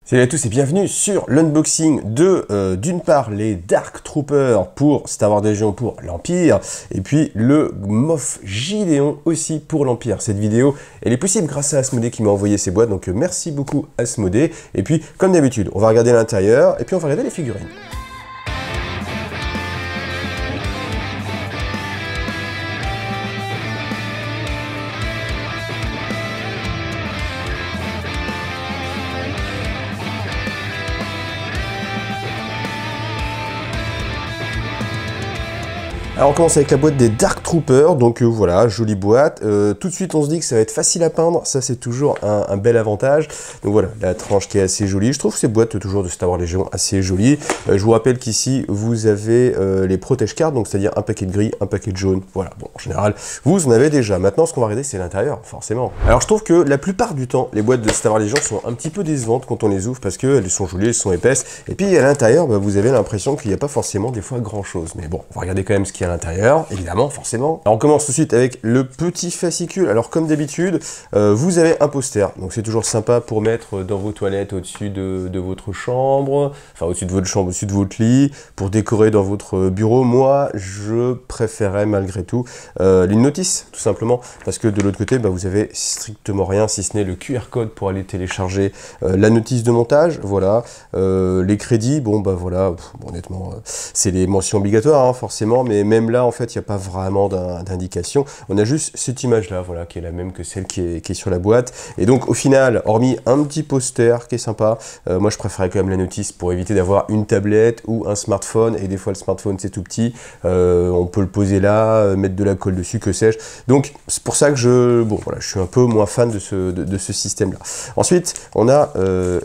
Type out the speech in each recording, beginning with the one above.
Salut à tous et bienvenue sur l'unboxing de, d'une part, les Dark Troopers pour Star Wars Légion pour l'Empire, et puis le Moff Gideon aussi pour l'Empire. Cette vidéo, elle est possible grâce à Asmodée qui m'a envoyé ces boîtes, donc merci beaucoup Asmodée. Et puis, comme d'habitude, on va regarder l'intérieur, et puis on va regarder les figurines. Alors on commence avec la boîte des Dark Troopers, donc voilà, jolie boîte. Tout de suite on se dit que ça va être facile à peindre, ça c'est toujours un bel avantage. Donc voilà, la tranche qui est assez jolie. Je trouve ces boîtes toujours de Star Wars Légion assez jolies. Je vous rappelle qu'ici vous avez les protège cartes, donc c'est-à-dire un paquet de gris, un paquet de jaune. Voilà, bon en général vous en avez déjà. Maintenant ce qu'on va regarder c'est l'intérieur, forcément. Alors je trouve que la plupart du temps les boîtes de Star Wars Légion sont un petit peu décevantes quand on les ouvre parce qu'elles sont jolies, elles sont épaisses. Et puis à l'intérieur, vous avez l'impression qu'il n'y a pas forcément des fois grand chose. Mais bon, on va regarder quand même ce qu'il y a à l'intérieur, évidemment, forcément. Alors on commence tout de suite avec le petit fascicule. Alors comme d'habitude, vous avez un poster, donc c'est toujours sympa pour mettre dans vos toilettes au-dessus de votre chambre, enfin au-dessus de votre chambre, au-dessus de votre lit, pour décorer dans votre bureau. Moi, je préférais malgré tout une notice, tout simplement, parce que de l'autre côté, vous avez strictement rien, si ce n'est le QR code pour aller télécharger la notice de montage, voilà. Les crédits, voilà, honnêtement, c'est les mentions obligatoires, hein, forcément, mais même là, en fait, il n'y a pas vraiment d'indication. On a juste cette image-là, voilà, qui est la même que celle qui est sur la boîte. Et donc, au final, hormis un petit poster qui est sympa, moi, je préférais quand même la notice pour éviter d'avoir une tablette ou un smartphone. Et des fois, le smartphone, c'est tout petit. On peut le poser là, mettre de la colle dessus, que sais-je. Donc, c'est pour ça que je suis un peu moins fan de ce système-là. Ensuite, on a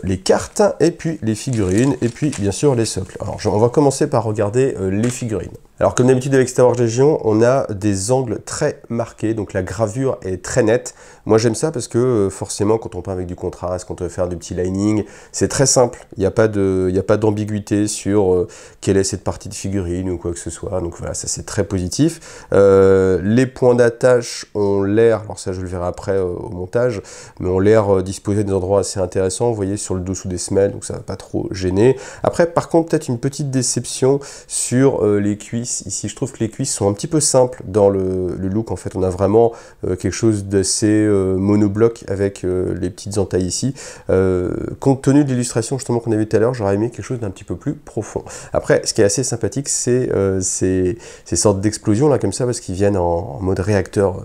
les cartes, et puis les figurines, et puis, bien sûr, les socles. Alors, on va commencer par regarder les figurines. Alors comme d'habitude avec Star Wars Légion, on a des angles très marqués, donc la gravure est très nette. Moi j'aime ça parce que forcément quand on peint avec du contraste, quand on veut faire du petit lining, c'est très simple. Il n'y a pas d'ambiguïté sur quelle est cette partie de figurine ou quoi que ce soit. Donc voilà, ça c'est très positif. Les points d'attache ont l'air, alors ça je le verrai après au montage, mais ont l'air disposés des endroits assez intéressants. Vous voyez sur le dessous des semelles, donc ça ne va pas trop gêner. Après par contre peut-être une petite déception sur les cuisses. Ici, je trouve que les cuisses sont un petit peu simples dans le look. En fait, on a vraiment quelque chose d'assez monobloc avec les petites entailles ici. Compte tenu de l'illustration justement qu'on a vu tout à l'heure, j'aurais aimé quelque chose d'un petit peu plus profond. Après, ce qui est assez sympathique, c'est ces sortes d'explosions là comme ça, parce qu'ils viennent en mode réacteur. Vous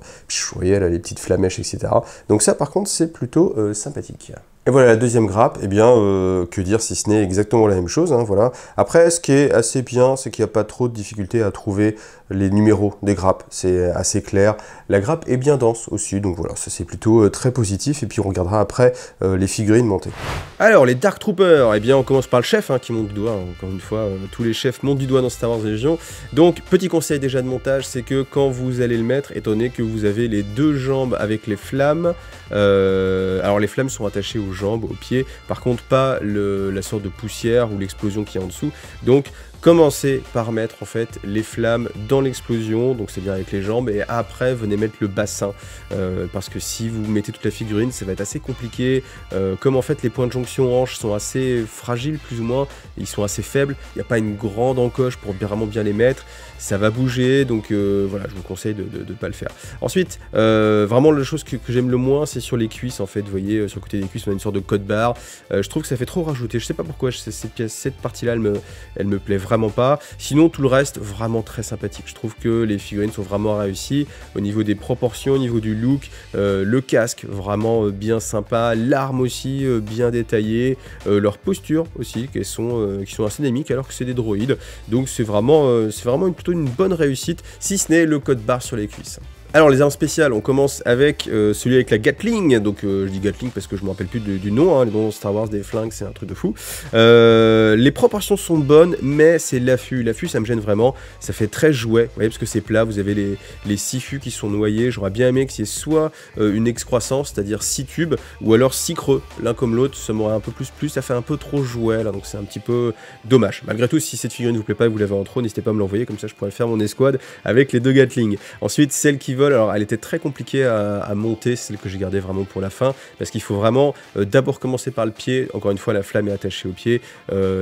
voyez là, les petites flamèches, etc. Donc ça, par contre, c'est plutôt sympathique. Et voilà la deuxième grappe, eh bien, que dire si ce n'est exactement la même chose, hein, voilà. Après, ce qui est assez bien, c'est qu'il n'y a pas trop de difficulté à trouver les numéros des grappes, c'est assez clair. La grappe est bien dense aussi, donc voilà, ça c'est plutôt très positif, et puis on regardera après les figurines montées. Alors, les Dark Troopers, eh bien, on commence par le chef, hein, qui monte du doigt, hein, encore une fois, tous les chefs montent du doigt dans Star Wars Légion. Donc, petit conseil déjà de montage, c'est que quand vous allez le mettre, étant donné que vous avez les deux jambes avec les flammes, alors les flammes sont attachées aux jambes, aux pieds, par contre pas la sorte de poussière ou l'explosion qui est en dessous. Donc commencez par mettre en fait les flammes dans l'explosion, donc c'est-à-dire avec les jambes, et après venez mettre le bassin, parce que si vous mettez toute la figurine, ça va être assez compliqué. Comme en fait les points de jonction hanches sont assez fragiles plus ou moins, ils sont assez faibles, il n'y a pas une grande encoche pour vraiment bien les mettre, ça va bouger, donc voilà, je vous conseille de ne pas le faire. Ensuite, vraiment la chose que j'aime le moins, c'est sur les cuisses en fait. Vous voyez, sur le côté des cuisses, on a une sorte de code barre. Je trouve que ça fait trop rajouter. Je sais pas pourquoi cette partie-là, elle me plaît vraiment pas. Sinon, tout le reste, vraiment très sympathique. Je trouve que les figurines sont vraiment réussies au niveau des proportions, au niveau du look. Le casque, vraiment bien sympa. L'arme aussi, bien détaillée. Leur posture aussi, qui sont assez dynamiques alors que c'est des droïdes. Donc c'est vraiment plutôt une bonne réussite, si ce n'est le code barre sur les cuisses. Alors les armes spéciales, on commence avec celui avec la Gatling, donc je dis Gatling parce que je me rappelle plus du nom, hein, les noms Star Wars des flingues c'est un truc de fou. Les proportions sont bonnes, mais c'est l'affût, ça me gêne vraiment, ça fait très jouet, vous voyez, parce que c'est plat, vous avez les 6 fûts qui sont noyés, j'aurais bien aimé qu'il y ait soit une excroissance, c'est-à-dire 6 tubes, ou alors 6 creux, l'un comme l'autre, ça m'aurait un peu plus, ça fait un peu trop jouet là, donc c'est un petit peu dommage. Malgré tout, si cette figurine ne vous plaît pas et vous l'avez en trop, n'hésitez pas à me l'envoyer, comme ça je pourrais faire mon escouade avec les deux Gatling. Ensuite, celle qui vol, alors elle était très compliquée à monter, celle que j'ai gardée vraiment pour la fin, parce qu'il faut vraiment d'abord commencer par le pied, encore une fois la flamme est attachée au pied,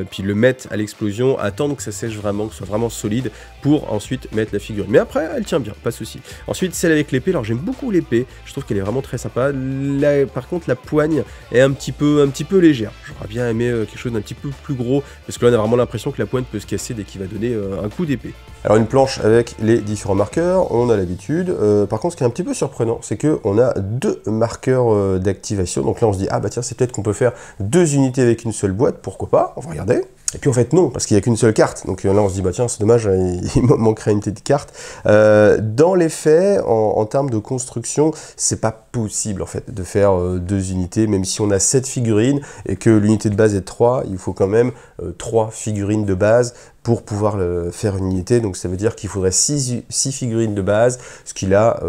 puis le mettre à l'explosion, attendre que ça sèche vraiment, que ce soit vraiment solide, pour ensuite mettre la figurine. Mais après, elle tient bien, pas de souci. Ensuite, celle avec l'épée, alors j'aime beaucoup l'épée, je trouve qu'elle est vraiment très sympa. Là, par contre, la poigne est un petit peu légère. J'aurais bien aimé quelque chose d'un petit peu plus gros, parce que là, on a vraiment l'impression que la poigne peut se casser dès qu'il va donner un coup d'épée. Alors une planche avec les différents marqueurs, on a l'habitude. Par contre, ce qui est un petit peu surprenant, c'est qu'on a 2 marqueurs d'activation. Donc là, on se dit, ah bah tiens, c'est peut-être qu'on peut faire 2 unités avec une seule boîte, pourquoi pas, on va regarder. Et puis en fait non, parce qu'il n'y a qu'une seule carte. Donc là on se dit, bah tiens, c'est dommage, il me manquerait une petite carte. Dans les faits, en termes de construction, c'est pas possible en fait de faire 2 unités, même si on a 7 figurines et que l'unité de base est 3, il faut quand même 3 figurines de base pour pouvoir faire une unité. Donc ça veut dire qu'il faudrait 6 figurines de base, ce qui là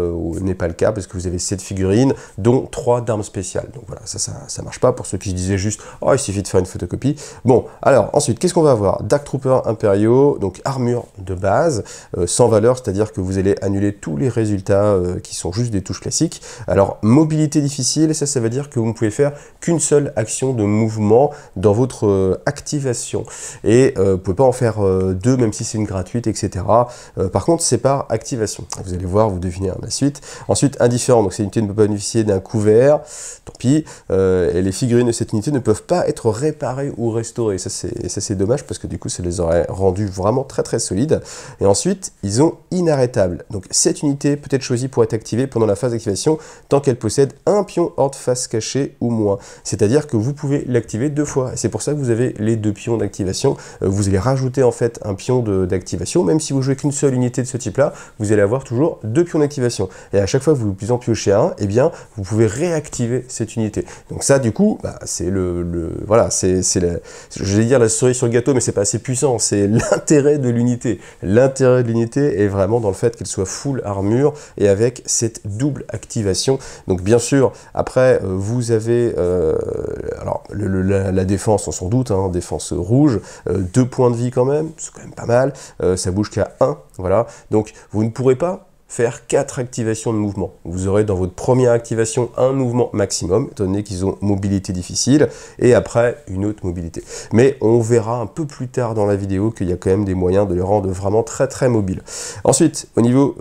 n'est pas le cas parce que vous avez 7 figurines, dont 3 d'armes spéciales. Donc voilà, ça marche pas pour ceux qui se disaient juste « Oh, il suffit de faire une photocopie ». Bon, alors ensuite, qu'est-ce qu'on va avoir? Dark Troopers impériaux, donc armure de base, sans valeur, c'est-à-dire que vous allez annuler tous les résultats qui sont juste des touches classiques. Alors, mobilité difficile, ça veut dire que vous ne pouvez faire qu'une seule action de mouvement dans votre activation. Et vous ne pouvez pas en faire 2, même si c'est une gratuite, etc. Par contre, c'est par activation. Vous allez voir, vous devinez la suite. Ensuite, indifférent, donc cette unité ne peut pas bénéficier d'un couvert, tant pis. Et les figurines de cette unité ne peuvent pas être réparées ou restaurées. Ça, c'est dommage, parce que du coup, ça les aurait rendus vraiment très solides. Et ensuite, ils ont inarrêtable. Donc, cette unité peut être choisie pour être activée pendant la phase d'activation, tant qu'elle possède un pion hors de face caché ou moins. C'est-à-dire que vous pouvez l'activer 2 fois. Et c'est pour ça que vous avez les 2 pions d'activation. Vous allez rajouter en fait un pion d'activation, même si vous jouez qu'une seule unité de ce type-là, vous allez avoir toujours 2 pions d'activation. Et à chaque fois que vous en piochez un, eh bien, vous pouvez réactiver cette unité. Donc ça, du coup, bah, c'est voilà, je vais dire la cerise sur le gâteau, mais c'est pas assez puissant. C'est l'intérêt de l'unité. L'intérêt de l'unité est vraiment dans le fait qu'elle soit full armure et avec cette double activation. Donc bien sûr, après, vous avez alors la défense, on s'en doute, hein, défense rouge, 2 points de vie quand même, c'est quand même pas mal, ça bouge qu'à 1, voilà, donc vous ne pourrez pas faire 4 activations de mouvement. Vous aurez dans votre première activation un mouvement maximum, étant donné qu'ils ont mobilité difficile, et après une autre mobilité. Mais on verra un peu plus tard dans la vidéo qu'il y a quand même des moyens de les rendre vraiment très mobiles. Ensuite, au niveau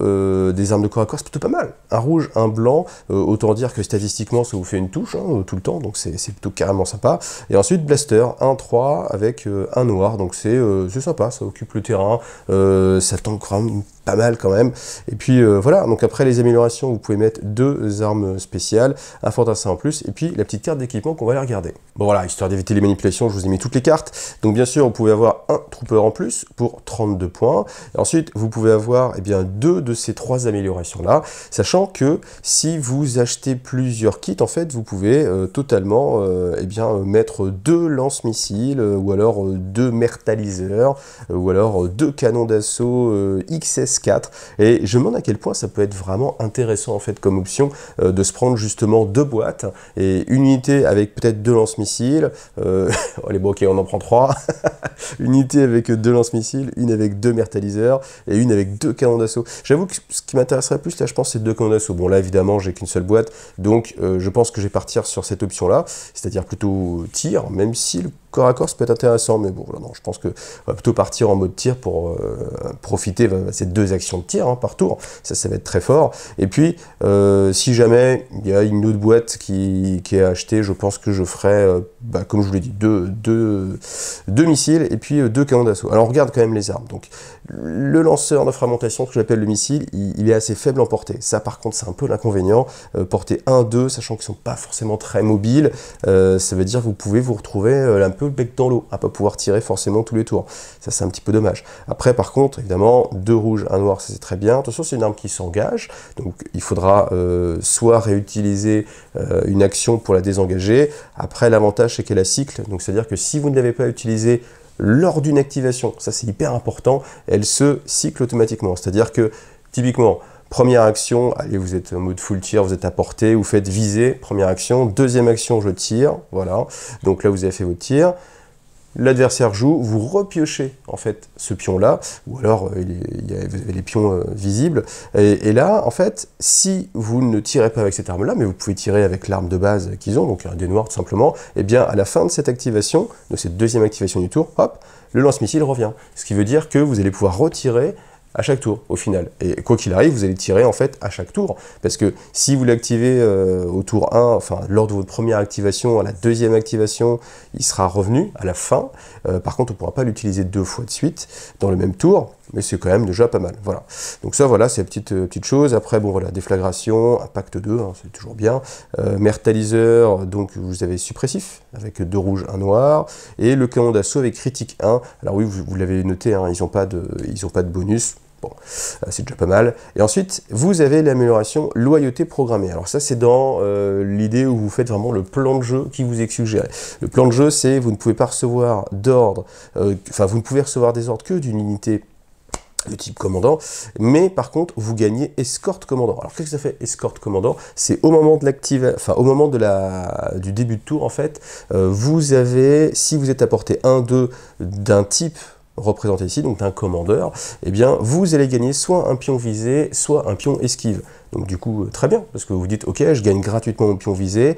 des armes de corps à corps, c'est plutôt pas mal. Un rouge, un blanc, autant dire que statistiquement ça vous fait une touche hein, tout le temps, donc c'est plutôt carrément sympa. Et ensuite, blaster, 1-3 avec un noir, donc c'est sympa, ça occupe le terrain, ça tank vraiment pas mal quand même. Et puis voilà, donc après les améliorations, vous pouvez mettre 2 armes spéciales, un fantassin en plus, et puis la petite carte d'équipement qu'on va aller regarder. Bon voilà, histoire d'éviter les manipulations, je vous ai mis toutes les cartes. Donc bien sûr, vous pouvez avoir un trooper en plus pour 32 points. Et ensuite, vous pouvez avoir eh bien, 2 de ces 3 améliorations-là, sachant que si vous achetez plusieurs kits, en fait, vous pouvez totalement eh bien, mettre 2 lance-missiles, ou alors 2 mertaliseurs, ou alors 2 canons d'assaut XS4. Et je me demande à quel point ça peut être vraiment intéressant en fait comme option de se prendre justement 2 boîtes et une unité avec peut-être 2 lance-missiles. Allez bon ok, on en prend 3. Une unité avec 2 lance-missiles, une avec 2 mertaliseurs et une avec 2 canons d'assaut. J'avoue que ce qui m'intéresserait plus là, je pense, c'est 2 canons d'assaut. Bon là évidemment j'ai qu'une seule boîte, donc je pense que je vais partir sur cette option là, c'est-à-dire plutôt tir, même si le corps à corps, ça peut être intéressant, mais bon, voilà, non, je pense que on va plutôt partir en mode tir pour profiter de ces 2 actions de tir hein, par tour. Ça va être très fort. Et puis, si jamais il y a une autre boîte qui est achetée, je pense que je ferai, comme je vous l'ai dit, 2 missiles et puis 2 canons d'assaut. Alors, on regarde quand même les armes. Donc, le lanceur de fragmentation, que j'appelle le missile, il est assez faible en portée. Ça, par contre, c'est un peu l'inconvénient. Portée 1-2, sachant qu'ils ne sont pas forcément très mobiles, ça veut dire que vous pouvez vous retrouver un peu le bec dans l'eau, à pas pouvoir tirer forcément tous les tours. Ça, c'est un petit peu dommage. Après, par contre, évidemment, 2 rouges, 1 noir, ça c'est très bien. Attention, c'est une arme qui s'engage, donc il faudra soit réutiliser une action pour la désengager. Après, l'avantage, c'est qu'elle a cycle, donc c'est-à-dire que si vous ne l'avez pas utilisée lors d'une activation, ça c'est hyper important, elle se cycle automatiquement. C'est-à-dire que, typiquement, première action, allez, vous êtes en mode full tir, vous êtes à portée, vous faites viser, première action, deuxième action, je tire, voilà. Donc là, vous avez fait votre tir. l'adversaire joue, vous repiochez en fait ce pion-là, ou alors vous avez les pions visibles, et là, en fait, si vous ne tirez pas avec cette arme-là, mais vous pouvez tirer avec l'arme de base qu'ils ont, donc un dé noir tout simplement, et bien à la fin de cette activation, de cette deuxième activation du tour, hop, le lance-missile revient. Ce qui veut dire que vous allez pouvoir retirer à chaque tour, au final. Et quoi qu'il arrive, vous allez tirer en fait à chaque tour. Parce que si vous l'activez au tour 1, enfin lors de votre première activation, à la deuxième activation, il sera revenu à la fin. Par contre, on ne pourra pas l'utiliser 2 fois de suite dans le même tour, mais c'est quand même déjà pas mal. Voilà. Donc ça, voilà, c'est la petite chose. Après, bon voilà, déflagration, impact 2, hein, c'est toujours bien. Mertaliseur, donc vous avez suppressif, avec 2 rouges, 1 noir. Et le canon d'assaut avec critique 1. Alors oui, vous l'avez noté, hein, ils n'ont pas de bonus. Bon, c'est déjà pas mal. Et ensuite, vous avez l'amélioration loyauté programmée. Alors ça, c'est dans l'idée où vous faites vraiment le plan de jeu qui vous est suggéré. Le plan de jeu, c'est vous ne pouvez pas recevoir d'ordre, enfin vous ne pouvez recevoir des ordres que d'une unité de type commandant, mais par contre, vous gagnez escorte commandant. Alors qu'est-ce que ça fait escorte commandant? C'est au moment de au moment du début de tour, en fait, vous avez, si vous êtes à portée 1-2 d'un type représenté ici, donc d'un commandeur, eh bien vous allez gagner soit un pion visé, soit un pion esquive. Donc du coup, très bien, parce que vous dites, ok, je gagne gratuitement mon pion visé,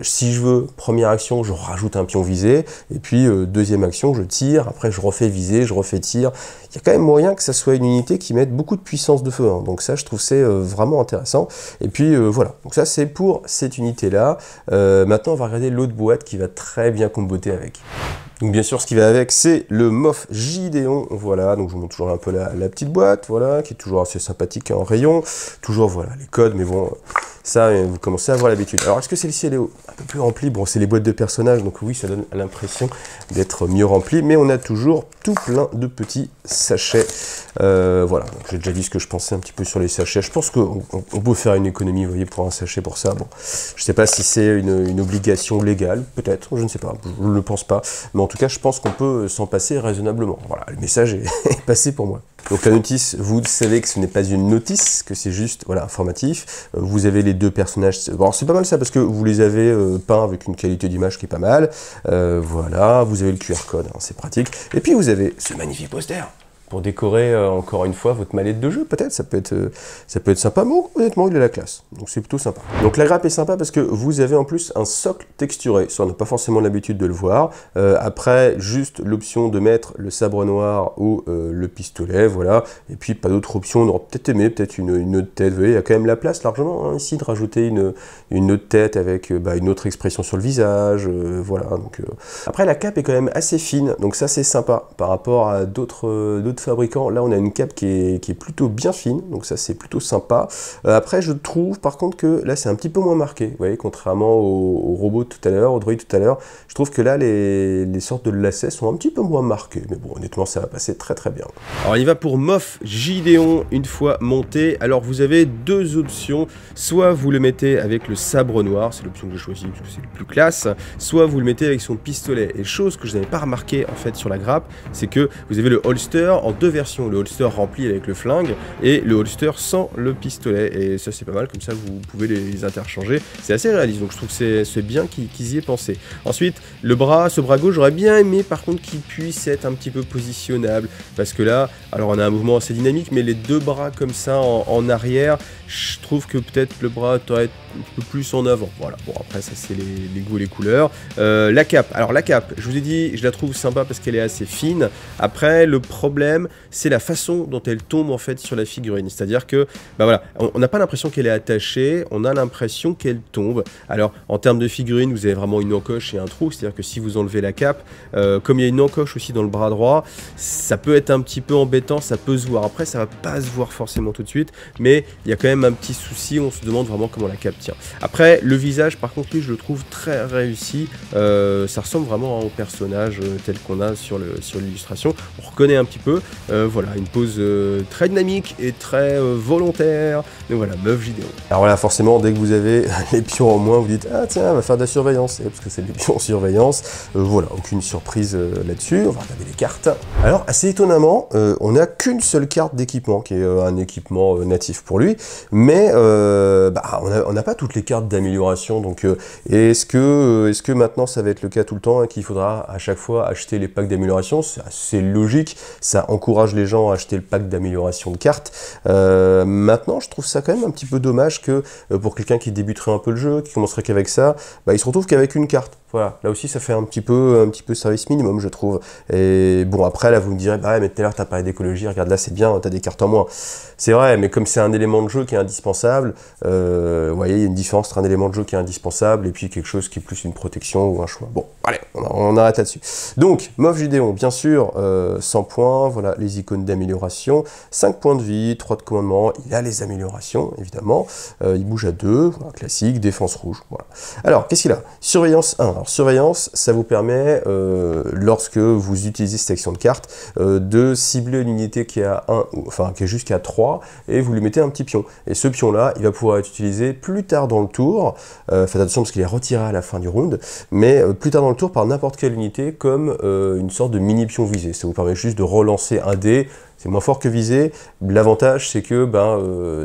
si je veux, première action, je rajoute un pion visé, et puis deuxième action, je tire, après je refais viser, je refais tir. Il y a quand même moyen que ça soit une unité qui mette beaucoup de puissance de feu, hein. Donc ça, je trouve c'est vraiment intéressant. Et puis voilà, donc ça c'est pour cette unité-là. Maintenant, on va regarder l'autre boîte qui va très bien comboter avec. Donc bien sûr, ce qui va avec, c'est le MOF Gideon, voilà, donc je vous montre toujours un peu la petite boîte, voilà, qui est toujours assez sympathique en rayon, toujours, voilà, les codes, mais bon, ça, vous commencez à avoir l'habitude. Alors, est-ce que celle-ci, elle est un peu plus remplie? Bon, c'est les boîtes de personnages, donc oui, ça donne l'impression d'être mieux remplie, mais on a toujours tout plein de petits sachets. Voilà, j'ai déjà dit ce que je pensais un petit peu sur les sachets. Je pense qu'on peut faire une économie, vous voyez, pour un sachet pour ça. Bon, je ne sais pas si c'est une obligation légale, peut-être, je ne sais pas, je ne le pense pas, mais en tout cas, je pense qu'on peut s'en passer raisonnablement. Voilà, le message est passé pour moi. Donc la notice, vous savez que ce n'est pas une notice, que c'est juste, voilà, informatif. Vous avez les 2 personnages. Bon, c'est pas mal ça parce que vous les avez peints avec une qualité d'image qui est pas mal. Voilà, vous avez le QR code, hein, c'est pratique. Et puis vous avez ce magnifique poster pour décorer encore une fois votre mallette de jeu, peut-être, ça peut être sympa, mais honnêtement il est la classe, donc c'est plutôt sympa. Donc la grappe est sympa parce que vous avez en plus un socle texturé, ça on n'a pas forcément l'habitude de le voir. Après, juste l'option de mettre le sabre noir ou le pistolet, voilà, et puis pas d'autre option, on aurait peut-être aimé, peut-être une autre tête, vous voyez, il y a quand même la place largement, hein, ici, de rajouter une autre tête avec une autre expression sur le visage, voilà. Donc, après la cape est quand même assez fine, donc ça c'est sympa, par rapport à d'autres fabricants. Là on a une cape qui est plutôt bien fine, donc ça c'est plutôt sympa. Après je trouve par contre que là c'est un petit peu moins marqué, vous voyez, contrairement au robot tout à l'heure, au droïde tout à l'heure, je trouve que là les sortes de lacets sont un petit peu moins marqués, mais bon honnêtement ça va passer très très bien. Alors il va pour MOF Gideon une fois monté. Alors vous avez 2 options, soit vous le mettez avec le sabre noir, c'est l'option que j'ai choisie parce que c'est le plus classe, soit vous le mettez avec son pistolet. Et chose que je n'avais pas remarqué en fait sur la grappe, c'est que vous avez le holster en 2 versions, le holster rempli avec le flingue et le holster sans le pistolet, et ça c'est pas mal, comme ça vous pouvez les interchanger, c'est assez réaliste, donc je trouve que c'est bien qu'ils y aient pensé. Ensuite, ce bras gauche, j'aurais bien aimé par contre qu'il puisse être un petit peu positionnable, parce que là, alors on a un mouvement assez dynamique, mais les 2 bras comme ça en arrière, je trouve que peut-être le bras doit être un peu plus en avant, voilà. Bon après ça c'est les goûts et les couleurs. La cape, alors la cape, je vous ai dit, je la trouve sympa parce qu'elle est assez fine. Après le problème, c'est la façon dont elle tombe en fait sur la figurine, c'est-à-dire que, bah voilà, on n'a pas l'impression qu'elle est attachée, on a l'impression qu'elle tombe. Alors en termes de figurine, vous avez vraiment une encoche et un trou, c'est-à-dire que si vous enlevez la cape, comme il y a une encoche aussi dans le bras droit, ça peut être un petit peu embêtant, ça peut se voir. Après ça va pas se voir forcément tout de suite, mais il y a quand même un petit souci, on se demande vraiment comment la cape tient. Après le visage par contre lui je le trouve très réussi, ça ressemble vraiment au personnage tel qu'on a sur l'illustration, on reconnaît un petit peu. Voilà, une pose très dynamique et très volontaire. Donc voilà, Meuf Gideon. Alors voilà, forcément, dès que vous avez les pions en moins, vous dites « Ah tiens, on va faire de la surveillance », parce que c'est des pions en surveillance. Voilà, aucune surprise là-dessus. On va regarder les cartes. Alors, assez étonnamment, on n'a qu'une seule carte d'équipement, qui est un équipement natif pour lui, mais on n'a pas toutes les cartes d'amélioration. Donc, est-ce que maintenant ça va être le cas tout le temps et qu'il faudra à chaque fois acheter les packs d'amélioration? C'est assez logique, ça encourage les gens à acheter le pack d'amélioration de cartes. Maintenant, je trouve ça quand même un petit peu dommage que pour quelqu'un qui débuterait un peu le jeu, qui commencerait qu'avec ça, il se retrouve qu'avec une carte. Voilà, là aussi ça fait un petit peu service minimum, je trouve. Et bon, après là vous me direz, bah ouais, mais tout à l'heure t'as parlé d'écologie, regarde là c'est bien, t'as des cartes en moins. C'est vrai, mais comme c'est un élément de jeu qui est indispensable, vous voyez, il y a une différence entre un élément de jeu qui est indispensable et puis quelque chose qui est plus une protection ou un choix. Bon, allez, on arrête là-dessus. Donc, Meuf Gideon, bien sûr, 100 points, voilà les icônes d'amélioration, 5 points de vie, 3 de commandement, il a les améliorations, évidemment, il bouge à 2, voilà, classique, défense rouge, voilà. Alors, qu'est-ce qu'il a? Surveillance 1. Alors, surveillance, ça vous permet, lorsque vous utilisez cette action de carte, de cibler une unité qui est à 1, enfin qui est jusqu'à 3, et vous lui mettez un petit pion. Et ce pion-là, il va pouvoir être utilisé plus tard dans le tour, faites attention parce qu'il est retiré à la fin du round, mais plus tard dans le tour par n'importe quelle unité comme une sorte de mini-pion visé. Ça vous permet juste de relancer un dé. C'est moins fort que visé. L'avantage, c'est que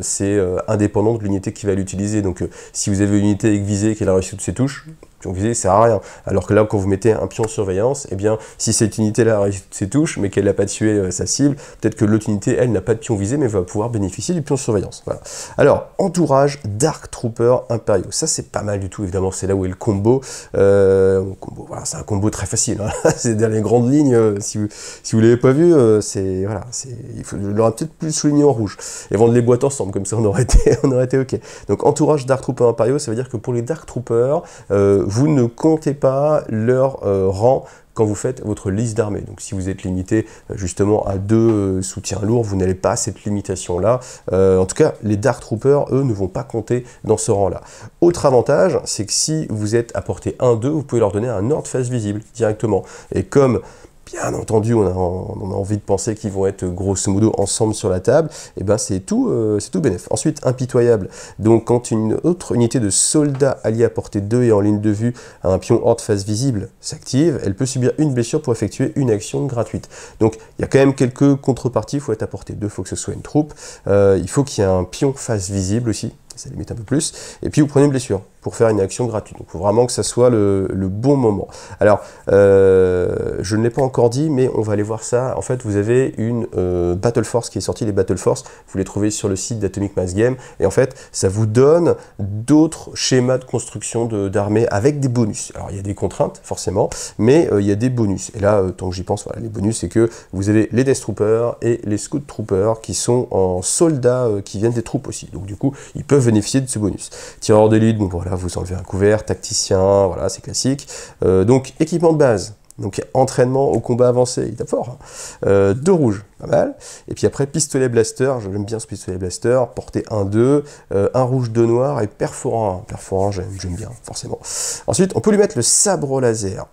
c'est indépendant de l'unité qui va l'utiliser. Donc, si vous avez une unité avec visé qui a réussi toutes ses touches, pion visé, ça sert à rien. Alors que là, quand vous mettez un pion surveillance, eh bien, si cette unité-là a réussi toutes ses touches, mais qu'elle n'a pas tué sa cible, peut-être que l'autre unité, elle, n'a pas de pion visé, mais va pouvoir bénéficier du pion surveillance. Voilà. Alors, entourage Dark Trooper impériaux. Ça, c'est pas mal du tout, évidemment. C'est là où est le combo. Voilà, c'est un combo très facile. Hein. C'est dans les grandes lignes. Si vous ne l'avez pas vu, voilà, je l'aurais peut-être plus souligné en rouge. Et vendre les boîtes ensemble, comme ça, on aurait été OK. Donc, entourage Dark Trooper impériaux, ça veut dire que pour les Dark Troopers, vous ne comptez pas leur rang quand vous faites votre liste d'armée. Donc si vous êtes limité justement à 2 soutiens lourds, vous n'avez pas cette limitation-là. En tout cas, les Dark Troopers, eux, ne vont pas compter dans ce rang-là. Autre avantage, c'est que si vous êtes à portée 1-2, vous pouvez leur donner un ordre face visible directement. Et comme bien entendu, on a envie de penser qu'ils vont être grosso modo ensemble sur la table, et ben c'est tout bénef. Ensuite, impitoyable. Donc quand une autre unité de soldats alliés à portée 2 et en ligne de vue à un pion hors de face visible s'active, elle peut subir une blessure pour effectuer une action gratuite. Donc il y a quand même quelques contreparties, il faut être à portée 2, il faut que ce soit une troupe, il faut qu'il y ait un pion face visible aussi, ça limite un peu plus, et puis vous prenez une blessure pour faire une action gratuite. Donc il faut vraiment que ça soit le bon moment. Alors, je ne l'ai pas encore dit, mais on va aller voir ça. En fait, vous avez une Battle Force qui est sortie, les Battle Force, vous les trouvez sur le site d'Atomic Mass Game, et en fait, ça vous donne d'autres schémas de construction d'armées avec des bonus. Alors, il y a des contraintes, forcément, mais il y a des bonus. Et là, tant que j'y pense, voilà, les bonus, c'est que vous avez les Death Troopers et les Scout Troopers qui sont en soldats qui viennent des troupes aussi. Donc, du coup, ils peuvent bénéficier de ce bonus. Tireur d'élite, bon voilà, vous enlevez un couvert, tacticien, voilà, c'est classique. Donc, équipement de base, donc entraînement au combat avancé, il tape fort. 2 rouges, pas mal. Et puis après, pistolet blaster, j'aime bien ce pistolet blaster, portée 1-2, 1 rouge, 2 noirs et perforant 1. Perforant, j'aime bien, forcément. Ensuite, on peut lui mettre le sabre laser.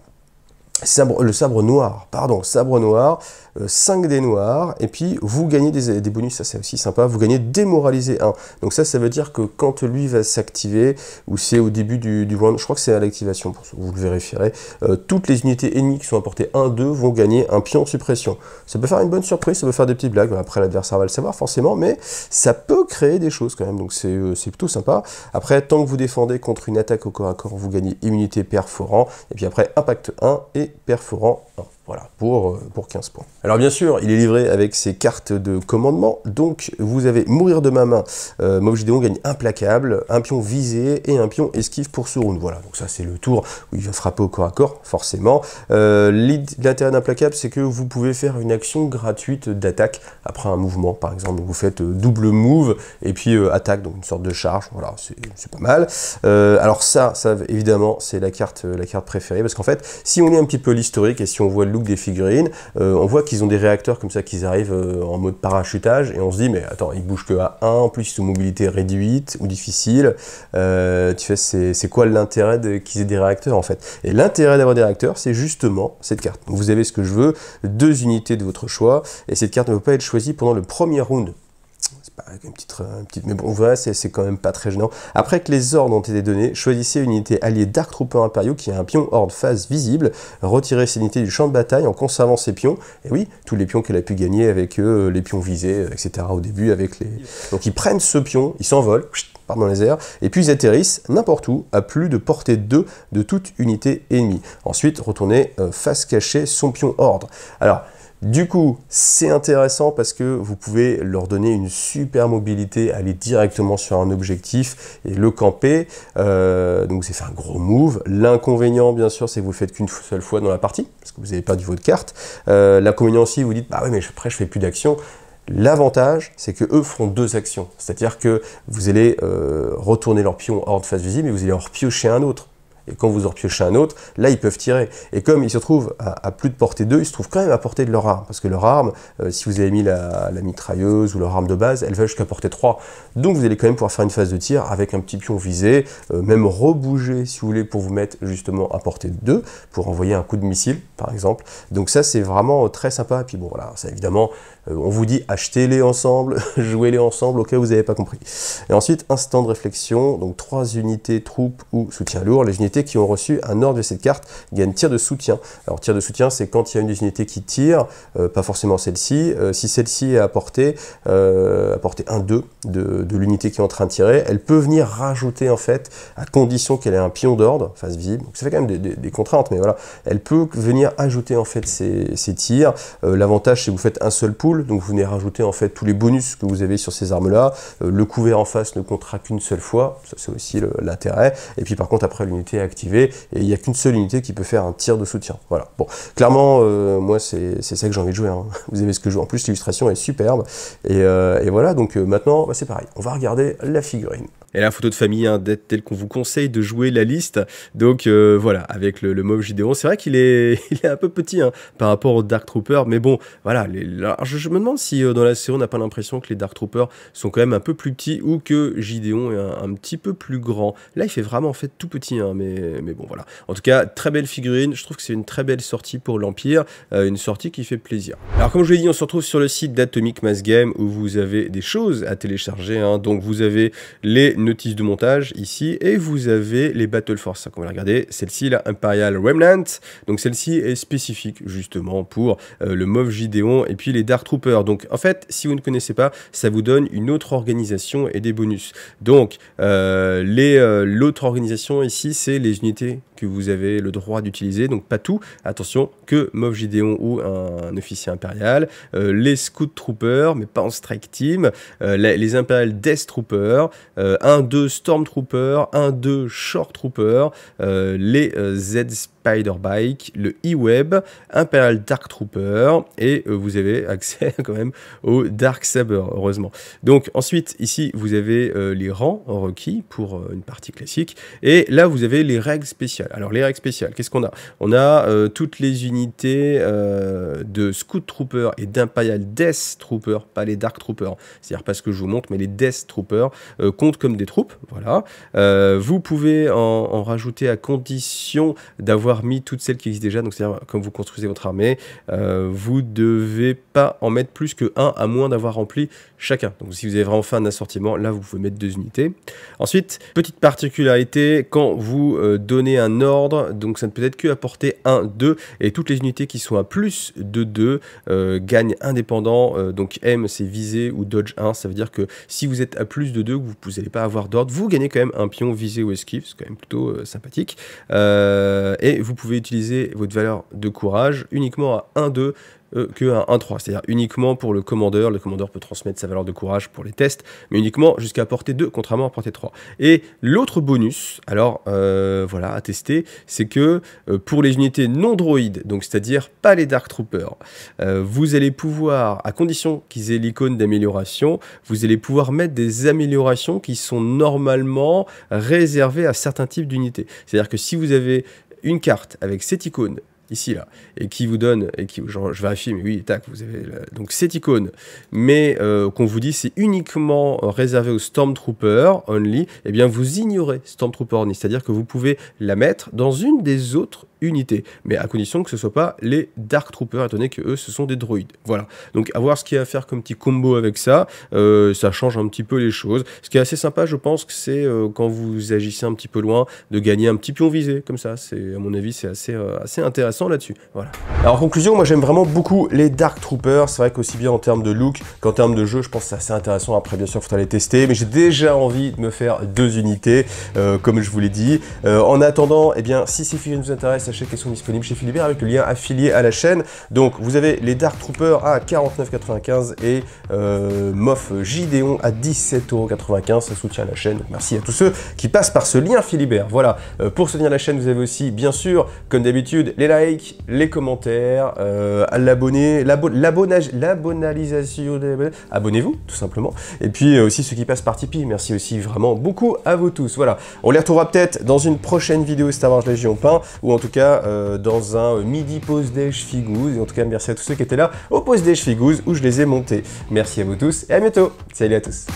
Le sabre noir, 5 dés noirs, et puis vous gagnez des bonus, ça c'est aussi sympa, vous gagnez démoraliser 1. Donc ça veut dire que quand lui va s'activer, ou c'est au début du round, je crois que c'est à l'activation, vous le vérifierez, toutes les unités ennemies qui sont à portée 1-2 vont gagner un pion suppression. Ça peut faire une bonne surprise, ça peut faire des petites blagues, après l'adversaire va le savoir forcément, mais ça peut créer des choses quand même, donc c'est plutôt sympa. Après, tant que vous défendez contre une attaque au corps à corps, vous gagnez immunité perforant, et puis après impact 1 et perforant 1. Voilà, pour 15 points. Alors bien sûr, il est livré avec ses cartes de commandement, donc vous avez mourir de ma main. Meuf Gideon gagne implacable, un pion visé et un pion esquive pour ce round. Voilà, donc ça c'est le tour où il va frapper au corps à corps, forcément. L'intérêt d'implacable, c'est que vous pouvez faire une action gratuite d'attaque après un mouvement, par exemple. Donc vous faites double move et puis attaque, donc une sorte de charge. Voilà, c'est pas mal. Alors ça évidemment, c'est la carte préférée, parce qu'en fait, si on lit un petit peu l'historique et si on voit le look des figurines. On voit qu'ils ont des réacteurs comme ça qui arrivent en mode parachutage, et on se dit, mais attends, ils bougent que à 1, en plus ils sont mobilité réduite ou difficile. Tu fais, c'est quoi l'intérêt qu'ils aient des réacteurs en fait? Et l'intérêt d'avoir des réacteurs, c'est justement cette carte. Donc, vous avez ce que je veux, 2 unités de votre choix, et cette carte ne peut pas être choisie pendant le premier round. C'est pas une petite, mais bon, voilà, c'est quand même pas très gênant. Après que les ordres ont été donnés, choisissez une unité alliée Dark Trooper impériaux qui a un pion hors de phase visible. Retirez cette unité du champ de bataille en conservant ses pions. Et oui, tous les pions qu'elle a pu gagner avec les pions visés, etc. au début avec les. Donc ils prennent ce pion, ils s'envolent, partent dans les airs, et puis ils atterrissent n'importe où, à plus de portée 2 de toute unité ennemie. Ensuite, retournez face cachée son pion ordre. Alors, du coup, c'est intéressant parce que vous pouvez leur donner une super mobilité, aller directement sur un objectif et le camper. Donc, c'est fait un gros move. L'inconvénient, bien sûr, c'est que vous le faites qu'une seule fois dans la partie, parce que vous avez perdu votre carte. L'inconvénient aussi, vous dites, bah oui, mais après, je fais plus d'action. L'avantage, c'est que eux feront 2 actions. C'est-à-dire que vous allez retourner leur pion hors de phase visible et vous allez en repiocher un autre. Et quand vous en repiochez un autre, là, ils peuvent tirer. Et comme ils se trouvent à plus de portée 2, ils se trouvent quand même à portée de leur arme. Parce que leur arme, si vous avez mis la mitrailleuse ou leur arme de base, elle va jusqu'à portée 3. Donc vous allez quand même pouvoir faire une phase de tir avec un petit pion visé, même rebouger, si vous voulez, pour vous mettre justement à portée 2, pour envoyer un coup de missile, par exemple. Donc ça, c'est vraiment très sympa. Et puis bon, voilà, ça évidemment, on vous dit achetez-les ensemble, jouez-les ensemble, au cas où vous n'avez pas compris. Et ensuite, instant de réflexion, donc 3 unités troupes ou soutien lourd. Les unités qui ont reçu un ordre de cette carte gagnent tir de soutien. Alors tir de soutien, c'est quand il y a une des unités qui tire, pas forcément celle-ci. Si celle-ci est à portée 1-2 de l'unité qui est en train de tirer, elle peut venir rajouter en fait, à condition qu'elle ait un pion d'ordre, face visible. Donc ça fait quand même des contraintes, mais voilà. Elle peut venir ajouter en fait ces tirs. L'avantage, c'est que vous faites un seul pool, donc vous venez rajouter en fait tous les bonus que vous avez sur ces armes-là. Le couvert en face ne comptera qu'une seule fois, ça c'est aussi l'intérêt. Et puis par contre, après l'unité est activée, et il n'y a qu'une seule unité qui peut faire un tir de soutien. Voilà. Bon, clairement, moi c'est ça que j'ai envie de jouer. Hein. Vous avez ce que je joue. En plus, l'illustration est superbe. Et voilà, donc maintenant, c'est pareil. On va regarder la figurine. Et la photo de famille, hein, telle qu'on vous conseille de jouer la liste. Donc voilà, avec le Moff Gideon. C'est vrai qu'il est un peu petit hein, par rapport aux Dark Troopers. Mais bon, voilà. Je me demande si dans la série, on n'a pas l'impression que les Dark Troopers sont quand même un peu plus petits ou que Gideon est un petit peu plus grand. Là, il fait vraiment en fait tout petit. Hein, mais bon, voilà. En tout cas, très belle figurine. Je trouve que c'est une très belle sortie pour l'Empire. Une sortie qui fait plaisir. Alors, comme je l'ai dit, on se retrouve sur le site d'Atomic Mass Game où vous avez des choses à télécharger. Hein. Donc, vous avez les notices de montage ici et vous avez les Battle Force. Comme vous la regardez, celle-ci, la Imperial Remnant. Donc, celle-ci est spécifique justement pour le Moff Gideon et puis les Dark Troopers. Donc, en fait, si vous ne connaissez pas, ça vous donne une autre organisation et des bonus. Donc, l'autre organisation ici, c'est les unités que vous avez le droit d'utiliser, donc pas tout, attention, que Moff Gideon ou un officier impérial, les Scout Troopers, mais pas en Strike Team, les Imperial Death Troopers, 1-2 Stormtrooper, 1-2 Short Trooper, les Z Spider Bike, le E-Web, Imperial Dark Trooper, et vous avez accès quand même au Dark Saber, heureusement. Donc ensuite, ici, vous avez les rangs requis pour une partie classique, et là, vous avez les règles spéciales. Alors, les règles spéciales, qu'est-ce qu'on a? On a toutes les unités de Scout Trooper et d'Imperial Death Trooper, pas les Dark Troopers, c'est-à-dire pas ce que je vous montre, mais les Death Troopers comptent comme des troupes, voilà. Vous pouvez en rajouter à condition d'avoir mis toutes celles qui existent déjà, donc c'est-à-dire comme vous construisez votre armée, vous devez pas en mettre plus que 1 à moins d'avoir rempli chacun. Donc si vous avez vraiment fait un assortiment, là vous pouvez mettre 2 unités. Ensuite, petite particularité, quand vous donnez un ordre, donc ça ne peut être que à portée 1, 2, et toutes les unités qui sont à plus de 2 gagnent indépendant, donc M c'est visée ou dodge 1, ça veut dire que si vous êtes à plus de 2, vous n'allez pas avoir d'ordre, vous gagnez quand même un pion visé ou esquive, c'est quand même plutôt sympathique, et vous pouvez utiliser votre valeur de courage uniquement à 1, 2, que un 1-3, c'est-à-dire uniquement pour le commandeur peut transmettre sa valeur de courage pour les tests, mais uniquement jusqu'à portée 2, contrairement à portée 3. Et l'autre bonus, alors voilà, à tester, c'est que pour les unités non droïdes, donc c'est-à-dire pas les Dark Troopers, vous allez pouvoir, à condition qu'ils aient l'icône d'amélioration, vous allez pouvoir mettre des améliorations qui sont normalement réservées à certains types d'unités. C'est-à-dire que si vous avez une carte avec cette icône, ici là, et qui vous donne, et qui, genre, je vérifie, mais oui, tac, vous avez donc cette icône, mais qu'on vous dit c'est uniquement réservé aux Stormtroopers only, eh bien vous ignorez Stormtrooper only, c'est-à-dire que vous pouvez la mettre dans une des autres unités, mais à condition que ce ne soit pas les Dark Troopers, étant donné que eux ce sont des droïdes. Voilà, donc à voir ce qu'il y a à faire comme petit combo avec ça, ça change un petit peu les choses. Ce qui est assez sympa, je pense que c'est quand vous agissez un petit peu loin, de gagner un petit pion visé, comme ça, c'est à mon avis c'est assez intéressant là-dessus. Voilà. Alors en conclusion, moi j'aime vraiment beaucoup les Dark Troopers, c'est vrai qu'aussi bien en termes de look qu'en termes de jeu, je pense que c'est assez intéressant. Après bien sûr il faudra les tester, mais j'ai déjà envie de me faire 2 unités, comme je vous l'ai dit. En attendant, eh bien si ces figurines vous intéressent, sachez qu'elles sont disponibles chez Philibert avec le lien affilié à la chaîne. Donc vous avez les Dark Troopers à 49,95 € et Moff Gideon à 17,95 €. Ça soutient la chaîne. Donc merci à tous ceux qui passent par ce lien Philibert. Voilà, pour soutenir la chaîne, vous avez aussi bien sûr, comme d'habitude, les likes, les commentaires, l'abonnalisation, abonnez-vous tout simplement. Et puis aussi ceux qui passent par Tipeee. Merci aussi vraiment beaucoup à vous tous. Voilà, on les retrouvera peut-être dans une prochaine vidéo Star Wars Légion Pain, ou en tout cas dans un midi pause déj Figouze. Et en tout cas, merci à tous ceux qui étaient là au pause déj Figouze où je les ai montés. Merci à vous tous et à bientôt. Salut à tous.